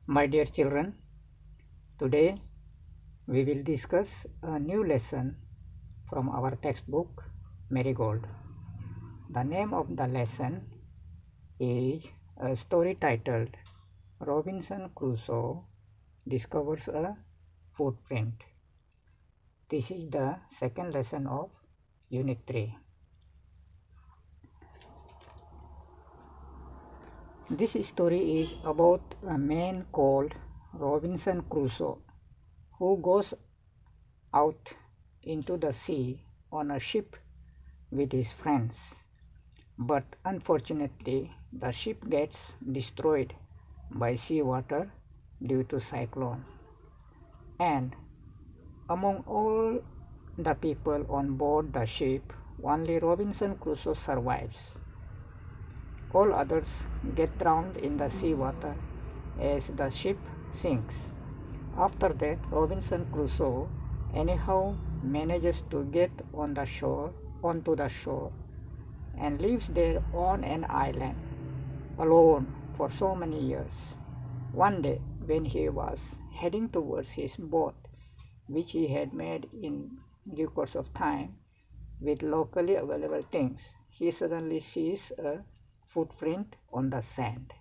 My dear children, today we will discuss a new lesson from our textbook Marigold. The name of the lesson is a story titled Robinson Crusoe Discovers a Footprint. This is the second lesson of Unit 3. This story is about a man called Robinson Crusoe who goes out into the sea on a ship with his friends. But unfortunately, the ship gets destroyed by seawater due to cyclone. And among all the people on board the ship, only Robinson Crusoe survives. All others get drowned in the seawater as the ship sinks. After that, Robinson Crusoe anyhow manages to get onto the shore and lives there on an island alone for so many years. One day, when he was heading towards his boat, which he had made in due course of time with locally available things, he suddenly sees a footprint on the sand.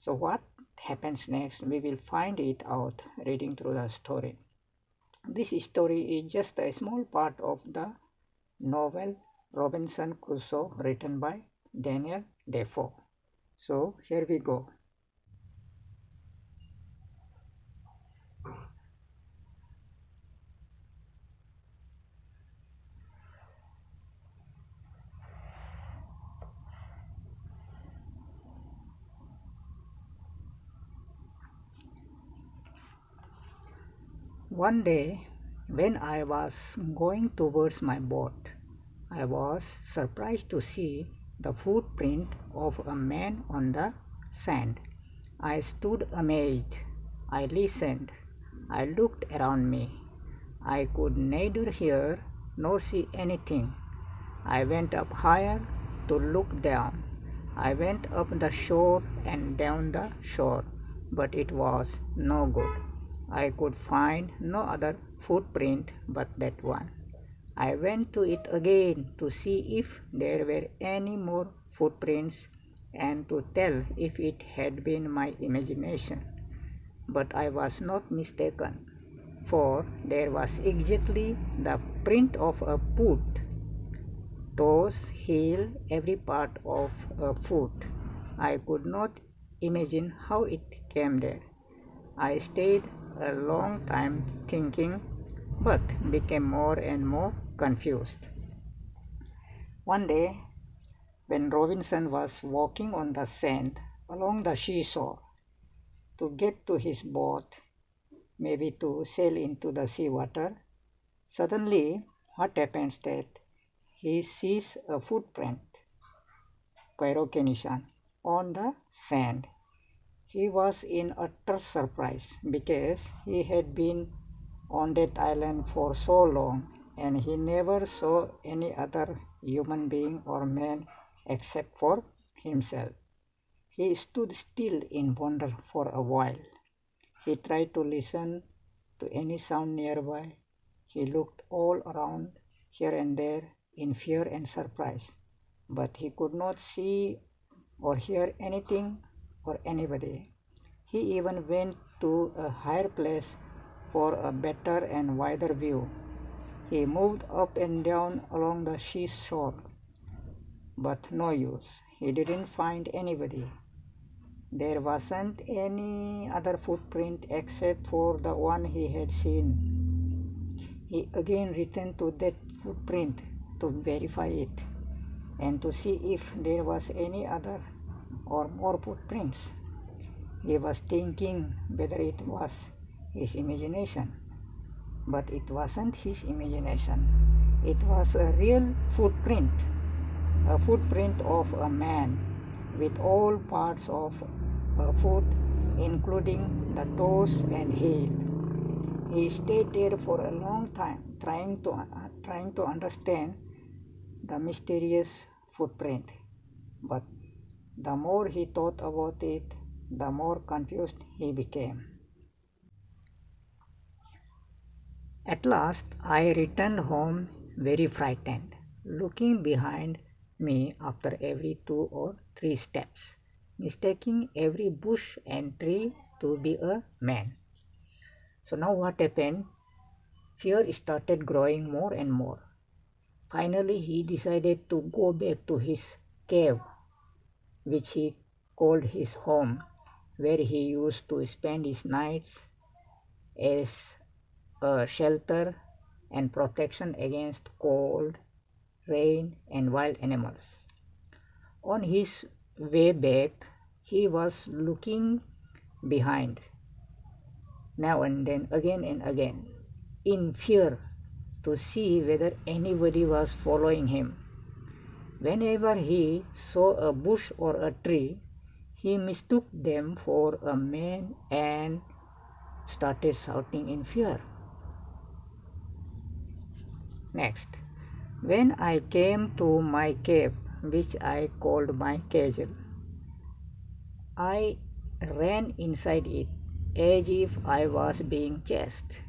So what happens next? We will find it out reading through the story. This story is just a small part of the novel Robinson Crusoe written by Daniel Defoe. So here we go. One day, when I was going towards my boat, I was surprised to see the footprint of a man on the sand. I stood amazed. I listened. I looked around me. I could neither hear nor see anything. I went up higher to look down. I went up the shore and down the shore, but it was no good. I could find no other footprint but that one. I went to it again to see if there were any more footprints and to tell if it had been my imagination. But I was not mistaken, for there was exactly the print of a foot, toes, heel, every part of a foot. I could not imagine how it came there. I stayed a long time thinking, but became more and more confused. One day, when Robinson was walking on the sand along the seashore to get to his boat, maybe to sail into the seawater, suddenly what happens that he sees a footprint, pyrockinism, on the sand. He was in utter surprise because he had been on that island for so long and he never saw any other human being or man except for himself. He stood still in wonder for a while. He tried to listen to any sound nearby. He looked all around here and there in fear and surprise, but he could not see or hear anything or anybody. He even went to a higher place for a better and wider view. He moved up and down along the seashore, but no use. He didn't find anybody. There wasn't any other footprint except for the one he had seen. He again returned to that footprint to verify it and to see if there was any other or more footprints. He was thinking whether it was his imagination, but it wasn't his imagination. It was a real footprint, a footprint of a man with all parts of a foot, including the toes and heel. He stayed there for a long time, trying to understand the mysterious footprint. But the more he thought about it, the more confused he became. At last I returned home very frightened, looking behind me after every 2 or 3 steps, mistaking every bush and tree to be a man. So now what happened? Fear started growing more and more. Finally, he decided to go back to his cave, which he called his home, where he used to spend his nights as a shelter and protection against cold, rain, and wild animals. On his way back, he was looking behind now and then, again and again, in fear to see whether anybody was following him. Whenever he saw a bush or a tree, he mistook them for a man and started shouting in fear. Next, when I came to my cave, which I called my castle, I ran inside it as if I was being chased.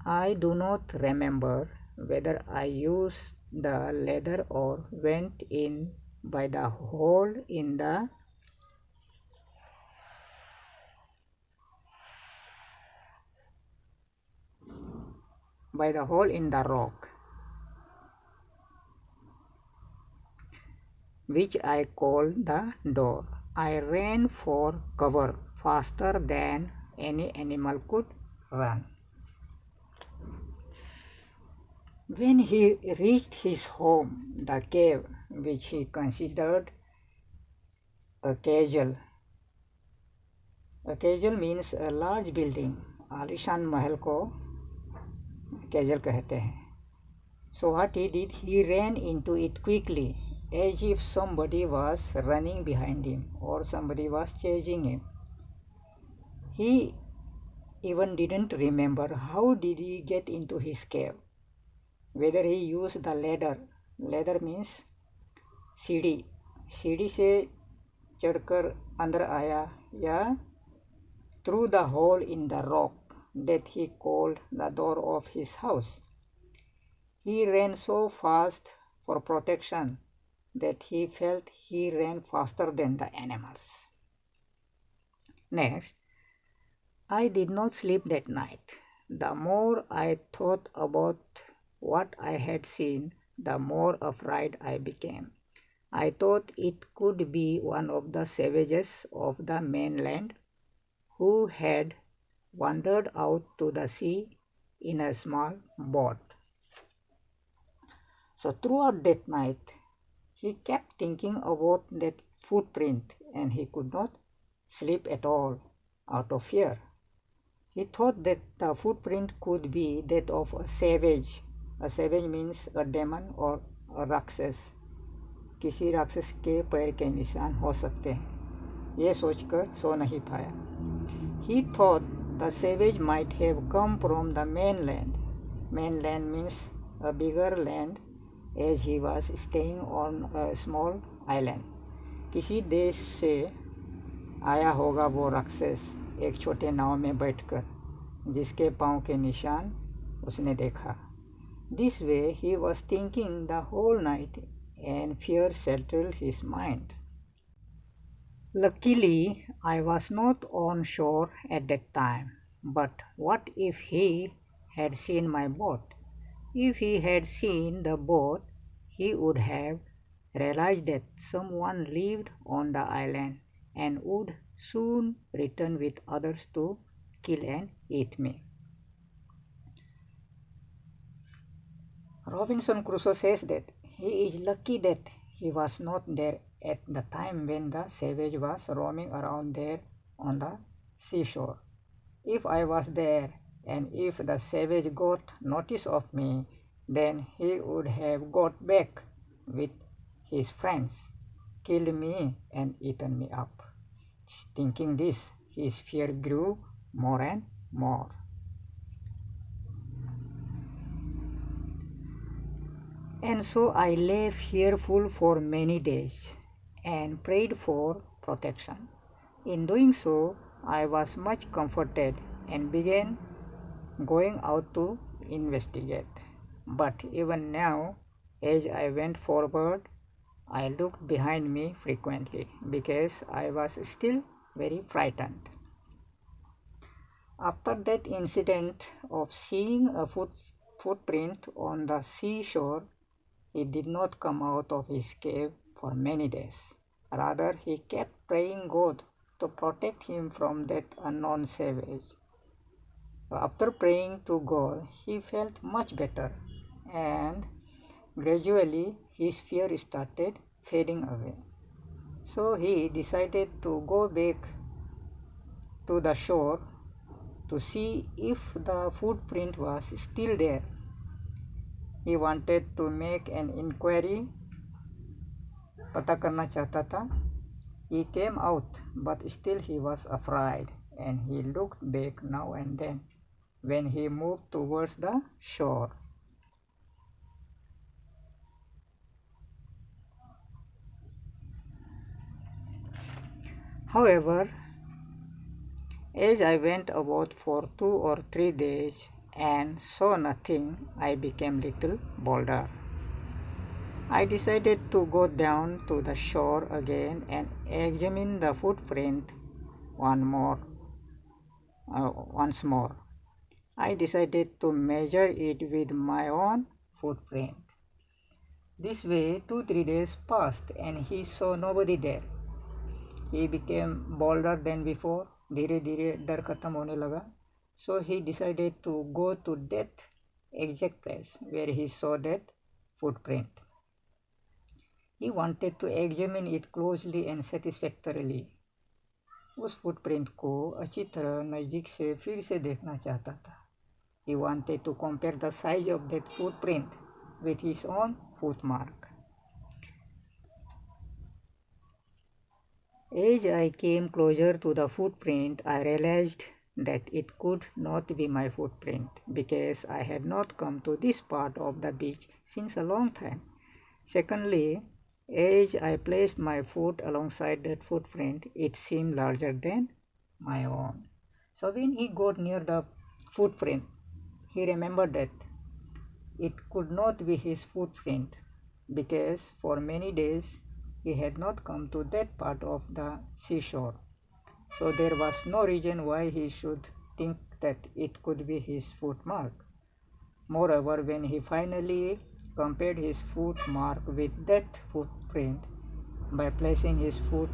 I do not remember whether I used the ladder or went in by the hole in the rock, which I called the door. I ran for cover faster than any animal could run. When he reached his home, the cave, which he considered a castle means a large building, आलीशान महल को castle कहते हैं. So what he did, he ran into it quickly, as if somebody was running behind him or somebody was chasing him. He even didn't remember how did he get into his cave, whether he used the ladder. Ladder means सीढ़ी से चढ़कर अंदर आया या through the hole in the rock that he called the door of his house. He ran so fast for protection that he felt he ran faster than the animals. Next, I did not sleep that night. The more I thought about what I had seen, the more afraid I became. I thought it could be one of the savages of the mainland who had wandered out to the sea in a small boat. So throughout that night, he kept thinking about that footprint and he could not sleep at all out of fear. He thought that the footprint could be that of a savage. A savage means a demon or a राक्षस. किसी राक्षस के पैर के निशान हो सकते हैं. ये सोचकर सो नहीं पाया. He thought the savage might have come from the mainland. Mainland means a bigger land, as he was staying on a small island. किसी देश से आया होगा वो राक्षस एक छोटे नाव में बैठकर, जिसके पाँव के निशान उसने देखा. This way he was thinking the whole night and fear settled his mind. Luckily, I was not on shore at that time. But what if he had seen my boat? If he had seen the boat, he would have realized that someone lived on the island and would soon return with others to kill and eat me. Robinson Crusoe says that he is lucky that he was not there at the time when the savage was roaming around there on the seashore. If I was there and if the savage got notice of me, then he would have got back with his friends, killed me and eaten me up. Thinking this, his fear grew more and more. And so I lay fearful for many days and prayed for protection. In doing so, I was much comforted and began going out to investigate. But even now, as I went forward, I looked behind me frequently because I was still very frightened. After that incident of seeing a footprint on the seashore, he did not come out of his cave for many days. Rather, he kept praying God to protect him from that unknown savage. After praying to God, he felt much better, and gradually his fear started fading away. So he decided to go back to the shore to see if the footprint was still there. He wanted to make an inquiry, पता करना चाहता था. He came out, but still he was afraid, and he looked back now and then when he moved towards the shore. However, as I went about for 2 or 3 days and saw nothing, I became little bolder. I decided to go down to the shore again and examine the footprint once more. I decided to measure it with my own footprint. This way 2-3 days passed and he saw nobody there. He became bolder than before. धीरे धीरे डर खत्म होने लगा. So he decided to go to that exact place where he saw that footprint. He wanted to examine it closely and satisfactorily. उस footprint को अच्छी तरह नज़दीक से फिर से देखना चाहता था. He wanted to compare the size of that footprint with his own footmark. As I came closer to the footprint, I realized that it could not be my footprint because I had not come to this part of the beach since a long time. Secondly, as I placed my foot alongside that footprint, it seemed larger than my own. So when he got near the footprint, he remembered that it could not be his footprint because for many days he had not come to that part of the seashore. So there was no reason why he should think that it could be his footmark. Moreover, when he finally compared his footmark with that footprint by placing his foot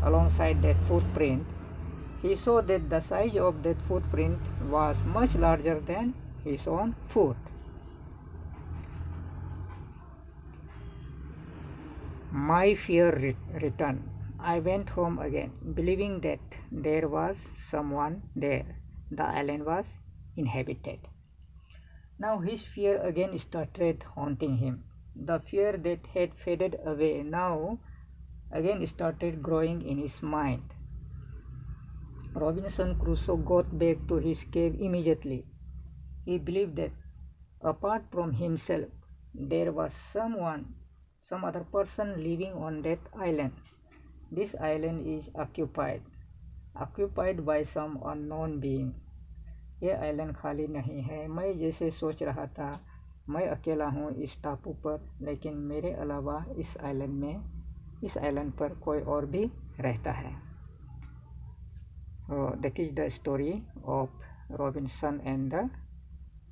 alongside that footprint, he saw that the size of that footprint was much larger than his own foot. My fear returned. I went home again, believing that there was someone there. The island was inhabited. Now his fear again started haunting him. The fear that had faded away now again started growing in his mind. Robinson Crusoe got back to his cave immediately. He believed that apart from himself, there was some other person living on that island. This island is occupied by some unknown being. ये island खाली नहीं है. मैं जैसे सोच रहा था, मैं अकेला हूँ इस टापू पर, लेकिन मेरे अलावा इस आइलैंड पर कोई और भी रहता है. That is the story of Robinson and the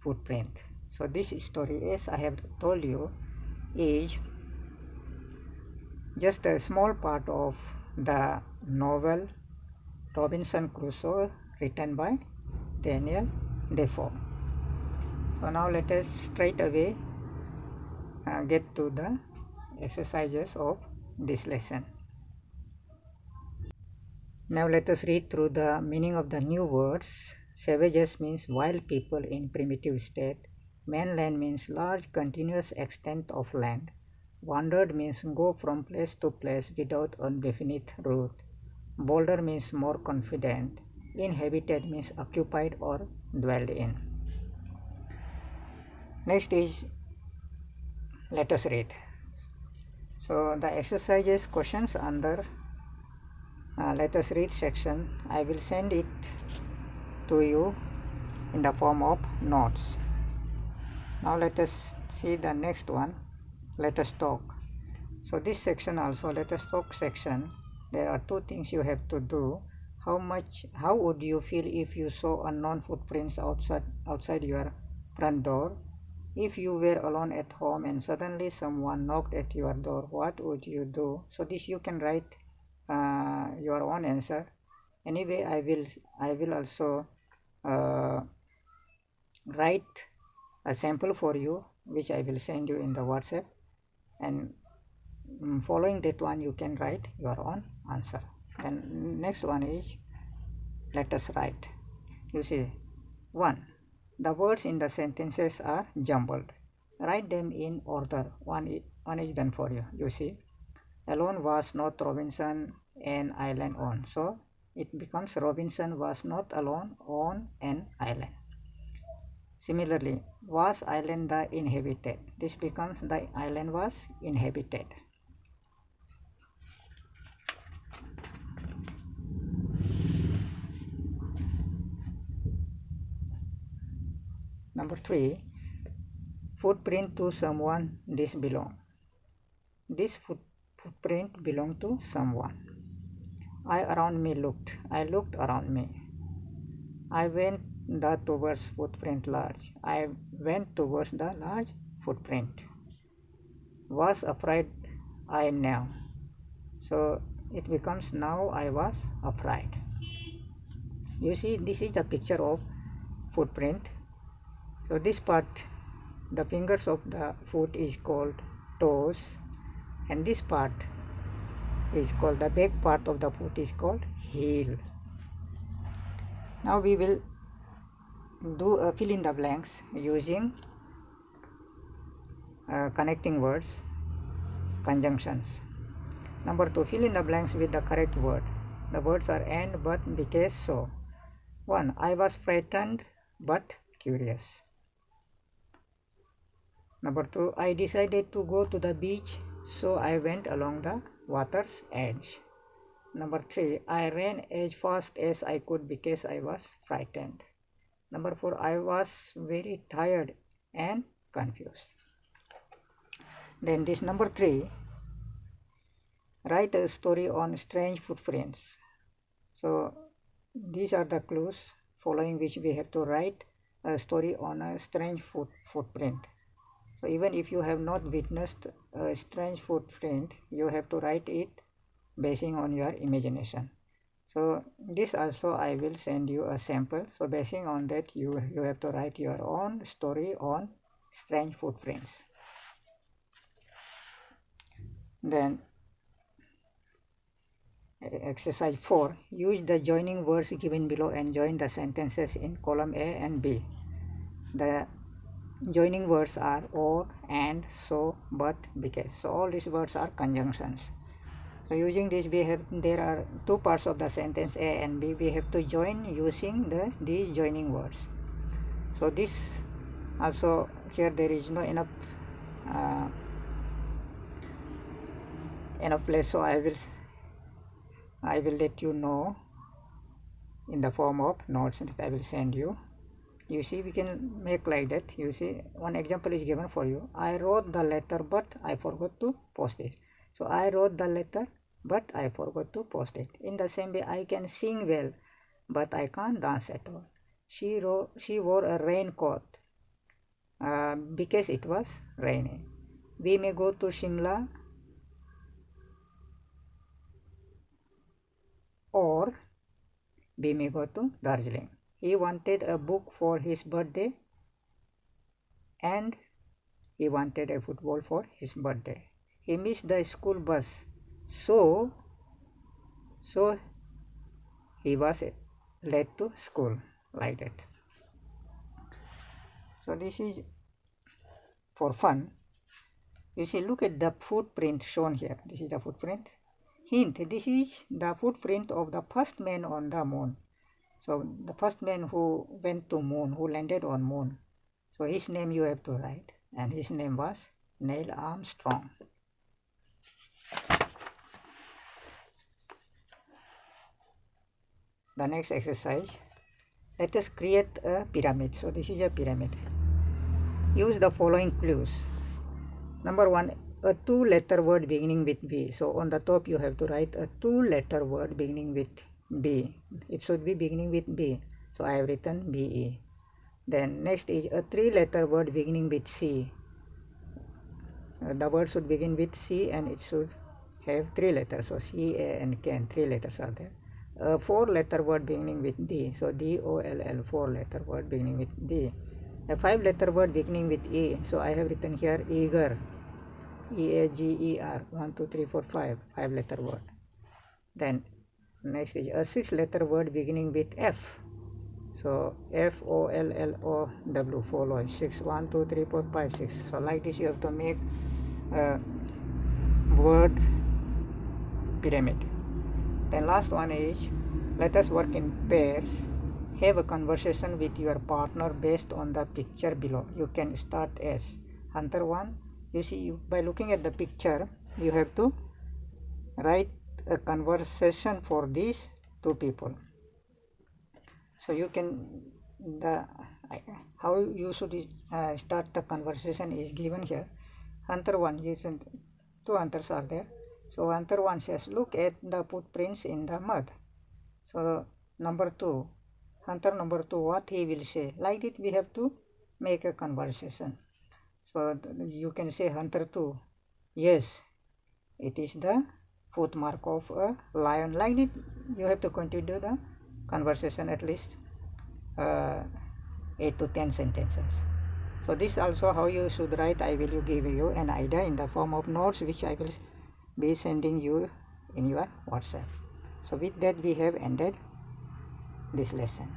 footprint. So this story, as I have told you, is just a small part of the novel Robinson Crusoe written by Daniel Defoe. So now let us straight away get to the exercises of this lesson. Now let us read through the meaning of the new words. Savages means wild people in primitive state. Mainland means large continuous extent of land. Wandered means go from place to place without a definite route. Bolder means more confident. Inhabited means occupied or dwelled in. Next is, let us read. So the exercises questions under let us read section. I will send it to you in the form of notes. Now let us see the next one. Let us talk. So this section also, let us talk section, there are two things you have to do. How would you feel if you saw unknown footprints outside your front door? If you were alone at home and suddenly someone knocked at your door, what would you do? So this you can write your own answer. Anyway, I will also write a sample for you, which I will send you in the WhatsApp, and following that one you can write your own answer. And next one is, let us write. You see, 1. The words in the sentences are jumbled. Write them in order. One is done for you. You see, alone was not Robinson an island on. So it becomes Robinson was not alone on an island. Similarly, was island the inhabited? This becomes the island was inhabited. Number 3, footprint to someone this belong. This footprint belong to someone. I around me looked. I looked around me. I went towards footprint large. I went towards the large footprint. Was afraid I now. So it becomes now I was afraid. You see, this is the picture of footprint. So this part, the fingers of the foot is called toes, and this part is called, the back part of the foot is called heel. Now we will do a fill in the blanks using connecting words, conjunctions. Number 2, fill in the blanks with the correct word. The words are and, but, because, so. 1. I was frightened but curious. Number 2, I decided to go to the beach, so I went along the water's edge. Number 3, I ran as fast as I could because I was frightened. Number 4, I was very tired and confused. Then this number 3, write a story on strange footprints. So these are the clues following which we have to write a story on a strange footprint. So even if you have not witnessed a strange footprint, you have to write it basing on your imagination. So this also I will send you a sample. So basing on that, you have to write your own story on strange footprints. Then exercise 4, use the joining words given below and join the sentences in column A and B. The joining words are or, and, so, but, because. So all these words are conjunctions. So using this, there are two parts of the sentence A and B. We have to join using these joining words. So this also, here there is no enough place, so I will let you know in the form of notes that I will send you. You see, we can make like that. You see, one example is given for you. I wrote the letter but I forgot to post it. So I wrote the letter but I forgot to post it. In the same way, I can sing well but I can't dance at all. She wore a raincoat because it was raining. We may go to Shimla or we may go to Darjeeling. He wanted a book for his birthday and he wanted a football for his birthday. He missed the school bus, so he was late to school, like that. So this is for fun. You see, look at the footprint shown here. This is the footprint. Hint, this is the footprint of the first man on the moon. So the first man who went to moon, who landed on moon. So his name you have to write, and his name was Neil Armstrong. the next exercise. Let us create a pyramid. So this is a pyramid. Use the following clues. Number 1, a 2-letter word beginning with B. So on the top you have to write a 2-letter word beginning with B. It should be beginning with B. So I have written BE. Then next is a 3-letter word beginning with C. The word should begin with C and it should have 3 letters. So C, A, and K, and 3 letters are there. A 4-letter word beginning with D. So DOLL, 4-letter word beginning with D. A 5-letter word beginning with E. So I have written here eager. EAGER. 1, 2, 3, 4, 5. 5-letter word. Then next is a 6-letter word beginning with F. So FOLLOW. Follow. 6. 1, 2, 3, 4, 5, 6. So like this you have to make a word pyramid. Then last one is, let us work in pairs. Have a conversation with your partner based on the picture below. You can start as Hunter 1. You see, by looking at the picture, you have to write a conversation for these two people. So you can, how you should start the conversation is given here. Hunter 1, two hunters are there. So Hunter 1 says, look at the footprints in the mud. So number 2, Hunter number 2, what he will say. Like it, we have to make a conversation. So you can say Hunter 2, yes, it is the footmark of a lion. Like it, you have to continue the conversation at least 8 to 10 sentences. So this also how you should write. I will give you an idea in the form of notes which I will be sending you in your WhatsApp. So with that we have ended this lesson.